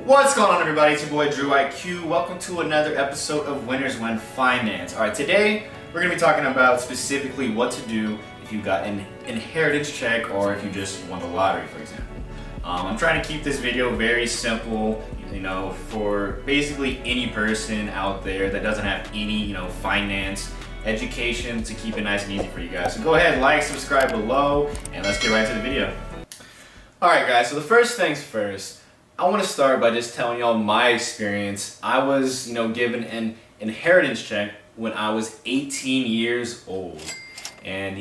What's going on, everybody? It's your boy Drew IQ. Welcome to another episode of Winners Win Finance. Alright, today we're going to be talking about specifically what to do if you got an inheritance check or if you just won the lottery, for example. I'm trying to keep this video very simple, for basically any person out there that doesn't have any, finance education, to keep it nice and easy for you guys. So go ahead, like, subscribe below, and let's get right into the video. Alright guys, so the first things first, I want to start by just telling y'all my experience. I was, given an inheritance check when I was 18 years old. And,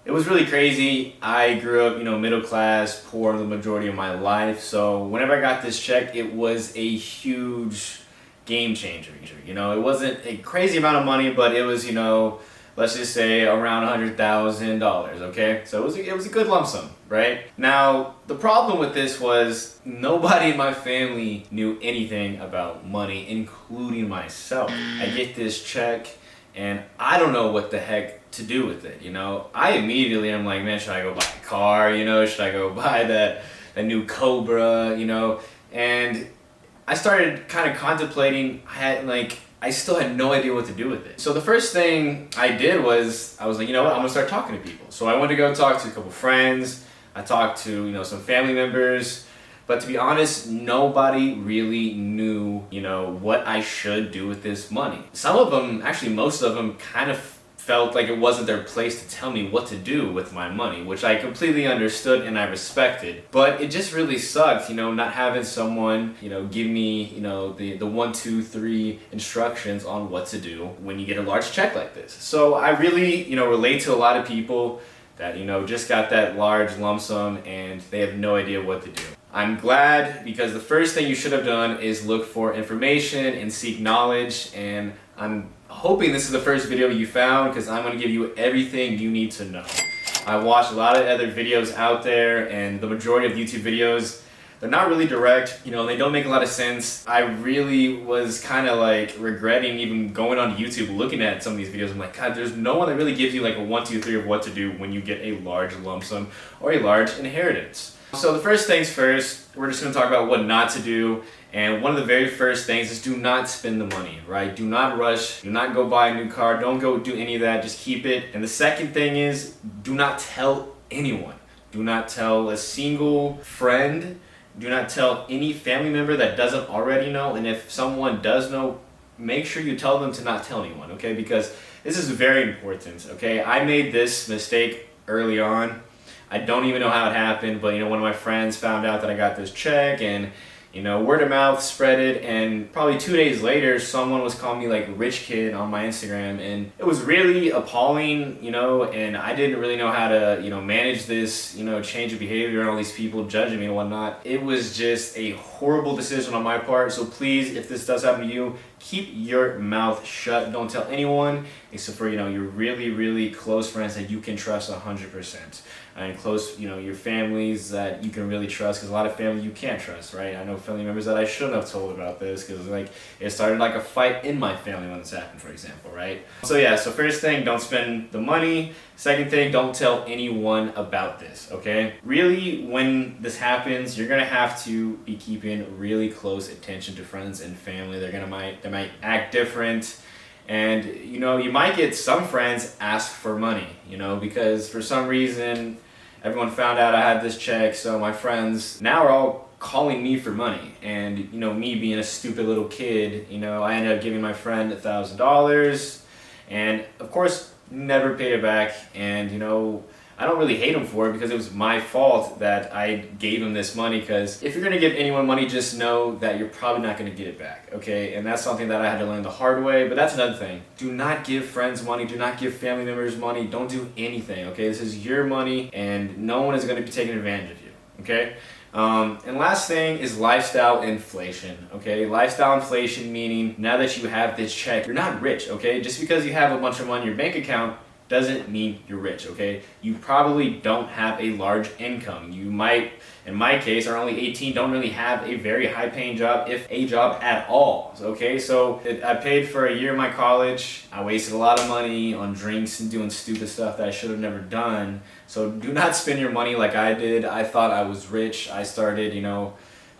it was really crazy. I grew up, middle class, poor the majority of my life. So whenever I got this check, it was a huge game changer. It wasn't a crazy amount of money, but it was, let's just say around $100,000, okay? So it was a good lump sum, right? Now, the problem with this was nobody in my family knew anything about money, including myself. I get this check and I don't know what the heck to do with it, I immediately am like, man, should I go buy a car, should I go buy that new Cobra, and I started kind of contemplating. I still had no idea what to do with it. So the first thing I did was, I was like, you know what, I'm gonna start talking to people. So I went to go talk to a couple friends. I talked to, some family members. But to be honest, nobody really knew, what I should do with this money. Some of them, actually most of them, kind of felt like it wasn't their place to tell me what to do with my money, which I completely understood and I respected. But it just really sucked, not having someone, give me, the 1, 2, 3 instructions on what to do when you get a large check like this. So I really, relate to a lot of people that, just got that large lump sum and they have no idea what to do. I'm glad, because the first thing you should have done is look for information and seek knowledge, and I'm hoping this is the first video you found, because I'm going to give you everything you need to know. I watched a lot of other videos out there, and the majority of YouTube videos, they're not really direct, they don't make a lot of sense. I really was kind of like regretting even going on YouTube looking at some of these videos. I'm like, God, there's no one that really gives you like a 1, 2, 3 of what to do when you get a large lump sum or a large inheritance. So the first things first, we're just going to talk about what not to do. And one of the very first things is do not spend the money, right? Do not rush. Do not go buy a new car. Don't go do any of that. Just keep it. And the second thing is, do not tell anyone. Do not tell a single friend. Do not tell any family member that doesn't already know. And if someone does know, make sure you tell them to not tell anyone, okay? Because this is very important, okay? I made this mistake early on. I don't even know how it happened, but one of my friends found out that I got this check, and word of mouth spread it, and probably 2 days later, someone was calling me like rich kid on my Instagram, and it was really appalling, and I didn't really know how to, manage this, change of behavior and all these people judging me and whatnot. It was just a horrible decision on my part. So please, if this does happen to you, keep your mouth shut. Don't tell anyone except for, your really, really close friends that you can trust 100%. And close, your families that you can really trust, because a lot of family you can't trust, right? I know family members that I shouldn't have told about this, because it started like a fight in my family when this happened, for example, right? So yeah, so first thing, don't spend the money. Second thing, don't tell anyone about this, okay? Really, when this happens, you're gonna have to be keeping really close attention to friends and family. They might act different. And, you might get some friends ask for money, because for some reason, everyone found out I had this check. So my friends now are all calling me for money. And, me being a stupid little kid, I ended up giving my friend $1,000. And, of course, never paid it back. And, I don't really hate him for it, because it was my fault that I gave him this money. Because if you're going to give anyone money, just know that you're probably not going to get it back, okay? And that's something that I had to learn the hard way, but that's another thing. Do not give friends money. Do not give family members money. Don't do anything, okay? This is your money, and no one is going to be taking advantage of you, okay? And last thing is lifestyle inflation, okay? Lifestyle inflation meaning now that you have this check, you're not rich, okay? Just because you have a bunch of money in your bank account doesn't mean you're rich, okay? You probably don't have a large income. You might, in my case, are only 18, don't really have a very high paying job, if a job at all, okay? So I paid for a year in my college. I wasted a lot of money on drinks and doing stupid stuff that I should have never done. So do not spend your money like I did. I thought I was rich. I started,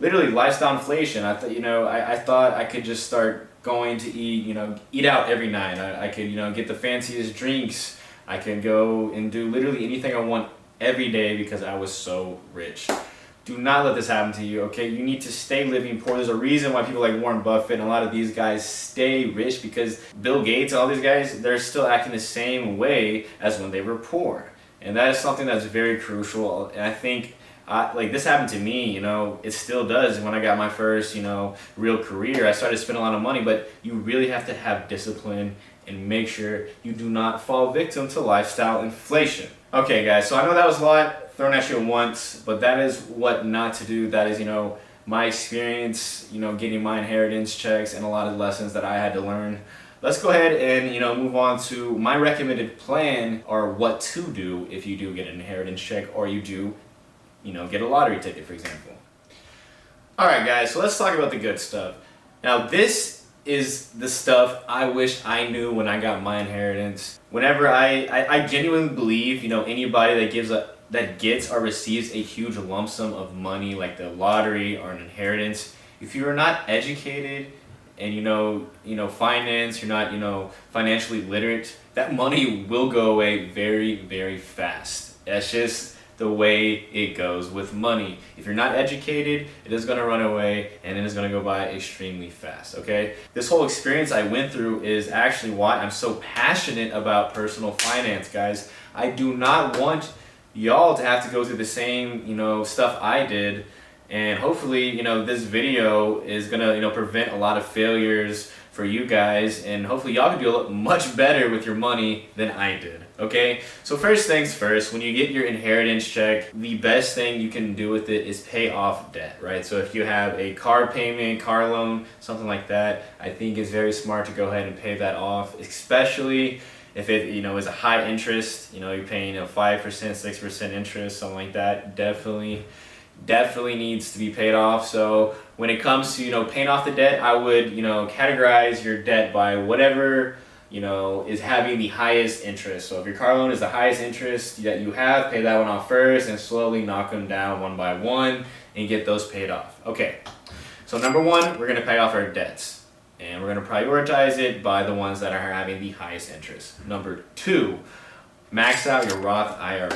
literally lifestyle inflation. I thought, I thought I could just start going to eat out every night. I could, get the fanciest drinks. I can go and do literally anything I want every day because I was so rich. Do not let this happen to you, okay? You need to stay living poor. There's a reason why people like Warren Buffett and a lot of these guys stay rich, because Bill Gates and all these guys, they're still acting the same way as when they were poor. And that is something that's very crucial. And I think like this happened to me, it still does. When I got my first, real career, I started spending a lot of money, but you really have to have discipline and make sure you do not fall victim to lifestyle inflation. Okay guys, so I know that was a lot thrown at you at once, but that is what not to do. That is, my experience, getting my inheritance checks and a lot of lessons that I had to learn. Let's go ahead and, move on to my recommended plan, or what to do if you do get an inheritance check, or you do, get a lottery ticket, for example. Alright guys, so let's talk about the good stuff. Now this is the stuff I wish I knew when I got my inheritance. Whenever I genuinely believe, anybody that gets or receives a huge lump sum of money, like the lottery or an inheritance, if you are not educated and finance, you're not, financially literate, that money will go away very, very fast. That's just the way it goes with money. If you're not educated, it is going to run away, and it is going to go by extremely fast, okay? This whole experience I went through is actually why I'm so passionate about personal finance, guys. I do not want y'all to have to go through the same, stuff I did. And hopefully, this video is gonna, prevent a lot of failures for you guys, and hopefully y'all can do much better with your money than I did, okay? So first things first, when you get your inheritance check, the best thing you can do with it is pay off debt, right? So if you have a car payment, car loan, something like that, I think it's very smart to go ahead and pay that off, especially if it, is a high interest, you're paying 5%, 6% interest, something like that, definitely needs to be paid off. So when it comes to, paying off the debt, I would, categorize your debt by whatever, is having the highest interest. So if your car loan is the highest interest that you have, pay that one off first and slowly knock them down one by one and get those paid off. Okay, so number one, we're gonna pay off our debts. And we're going to prioritize it by the ones that are having the highest interest. Number two, max out your Roth IRA.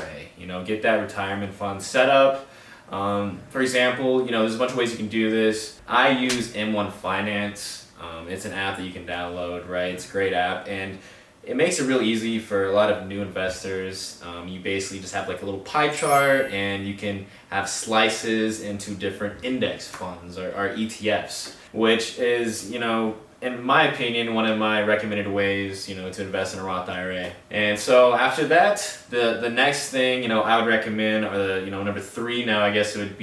Get that retirement fund set up. For example, there's a bunch of ways you can do this. I use M1 Finance. It's an app that you can download, right? It's a great app, and it makes it real easy for a lot of new investors. You basically just have like a little pie chart, and you can have slices into different index funds or ETFs, which is, in my opinion, one of my recommended ways, to invest in a Roth IRA. And so after that, the next thing, I would recommend, or the, number three now, I guess it would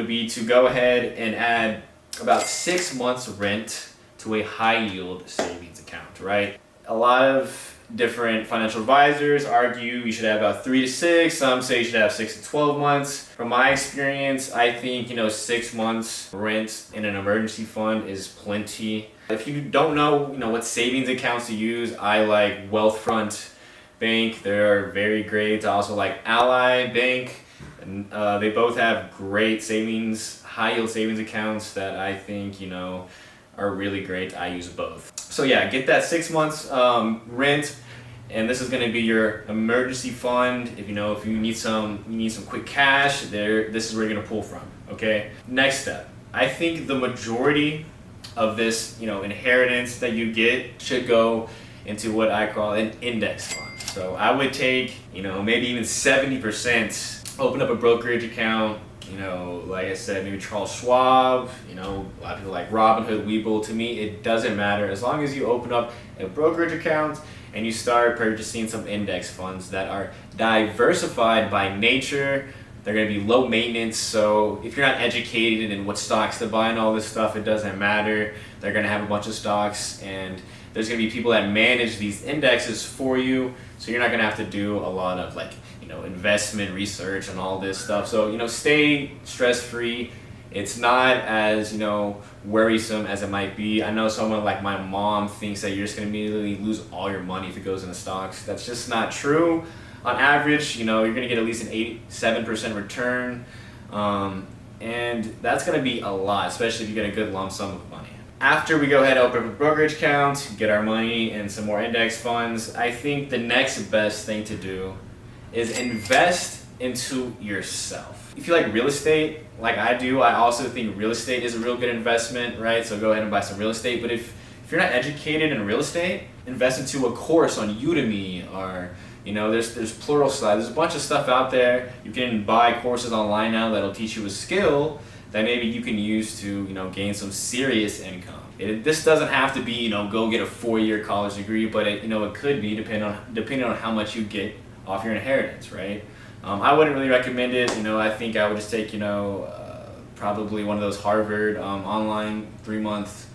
be to go ahead and add about 6 months rent to a high yield savings account, right? A lot of different financial advisors argue you should have about 3 to 6. Some say you should have 6 to 12 months. From my experience, I think 6 months rent in an emergency fund is plenty. If you don't know what savings accounts to use, I like Wealthfront Bank. They're very great. I also like Ally Bank. And they both have great high yield savings accounts that I think are really great. I use both. So yeah, get that 6 months rent, and this is going to be your emergency fund. If if you need some quick cash, this is where you're going to pull from. Okay. Next step, I think the majority of this inheritance that you get should go into what I call an index fund. So I would take maybe even 70%, open up a brokerage account. Like I said, maybe Charles Schwab, a lot of people like Robinhood, Webull. To me, it doesn't matter. As long as you open up a brokerage account and you start purchasing some index funds that are diversified by nature, they're going to be low maintenance. So if you're not educated in what stocks to buy and all this stuff, it doesn't matter. They're going to have a bunch of stocks, and there's going to be people that manage these indexes for you. So you're not going to have to do a lot of investment research and all this stuff. So stay stress-free. It's not as worrisome as it might be. I know someone like my mom thinks that you're just going to immediately lose all your money if it goes into stocks. That's just not true. On average, you're going to get at least an 87% return. and that's going to be a lot, especially if you get a good lump sum of money. After we go ahead and open up a brokerage account, get our money in some more index funds, I think the next best thing to do is invest into yourself. If you like real estate, like I do, I also think real estate is a real good investment, right? So go ahead and buy some real estate. But if you're not educated in real estate, invest into a course on Udemy, or there's Pluralsight. There's a bunch of stuff out there. You can buy courses online now that'll teach you a skill that maybe you can use to gain some serious income. This doesn't have to be go get a 4-year college degree, but it could be depending on how much you get off your inheritance, right? I wouldn't really recommend it. I think I would just take probably one of those Harvard online 3-month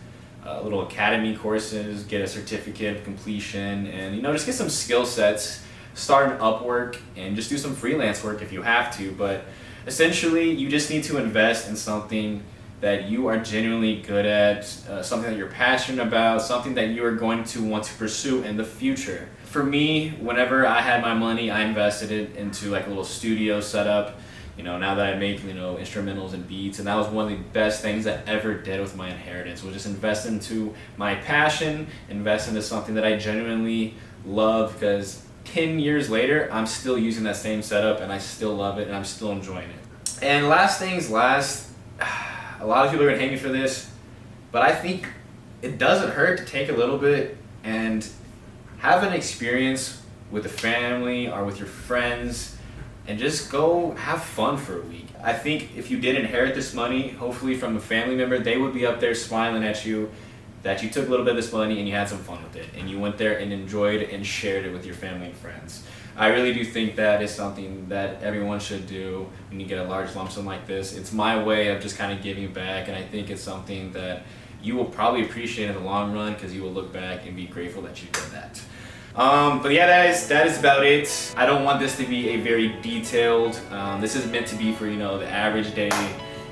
little academy courses, get a certificate of completion, and just get some skill sets. Start an Upwork and just do some freelance work if you have to, but essentially you just need to invest in something that you are genuinely good at, something that you're passionate about, something that you are going to want to pursue in the future. For me, whenever I had my money, I invested it into like a little studio setup. Now that I make instrumentals and beats, and that was one of the best things I ever did with my inheritance, was just invest into my passion, invest into something that I genuinely love, because 10 years later, I'm still using that same setup and I still love it and I'm still enjoying it. And last things last, a lot of people are gonna hate me for this, but I think it doesn't hurt to take a little bit and have an experience with a family or with your friends and just go have fun for a week. I think if you did inherit this money, hopefully from a family member, they would be up there smiling at you that you took a little bit of this money and you had some fun with it, and you went there and enjoyed and shared it with your family and friends. I really do think that is something that everyone should do when you get a large lump sum like this. It's my way of just kind of giving back, and I think it's something that you will probably appreciate in the long run, because you will look back and be grateful that you did that. But yeah, that is about it. I don't want this to be a very detailed, this is meant to be for the average day,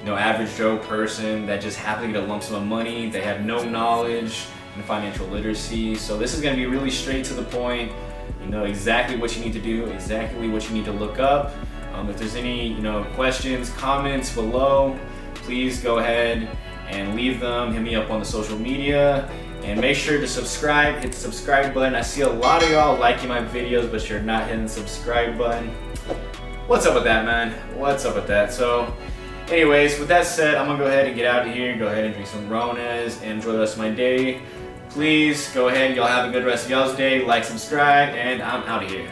average Joe person that just happen to get a lump sum of money. They have no knowledge in financial literacy. So this is going to be really straight to the point. You know exactly what you need to do, exactly what you need to look up. If there's any questions, comments below, please go ahead and leave them. Hit me up on the social media, and make sure to subscribe. Hit the subscribe button. I see a lot of y'all liking my videos, but you're not hitting the subscribe button. What's up with that, man? What's up with that? So anyways, with that said, I'm gonna go ahead and get out of here, go ahead and drink some Ronas and enjoy the rest of my day. Please go ahead, y'all have a good rest of y'all's day, like, subscribe, and I'm out of here.